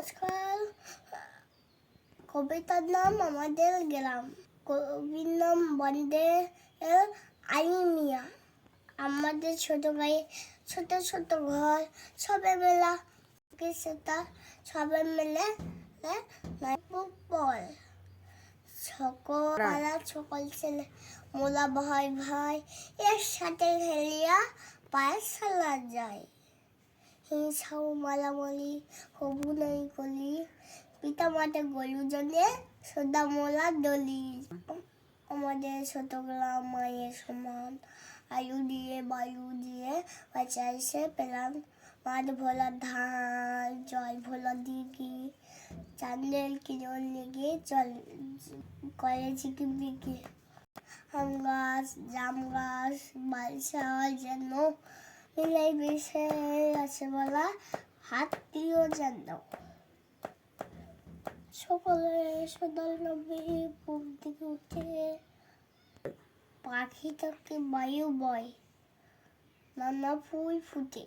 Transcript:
নমস্কার। কবিতার নাম আমাদের গ্রাম। কবির নাম বন্দে আইমিয়া। আমাদের ছোট গায়ে ছোট ছোট ঘর, সবে মেলা সেটা সবে মিলে বল সকল ছেলে মোলা ভাই ভাই এর সাথে খেলিয়া পাঠশালা যায়। হিংসাও মালামালি হবু নাই গলি, পিতা মাতা গলু জনে সদা মোলা দলি। আমাদের ছোট গ্রাম মায়ের সমান, আয়ু দিয়ে বায়ু দিয়ে বাঁচাইছে প্রাণ। মাঠ ভোলা ধান, জল ভোলা দিঘি, চাঁদের কিরণ লেগে চল করে ঝিকিমিকি। আম গাছ, জাম গাছ, বালশাল যেন মিলাই মিশে আছে বলা, হাতটিও যেন সকলে সদল নবী বুক দিকে উঠে। পাখি থাকে বায়ু বয়, নানা ফুল ফুটে।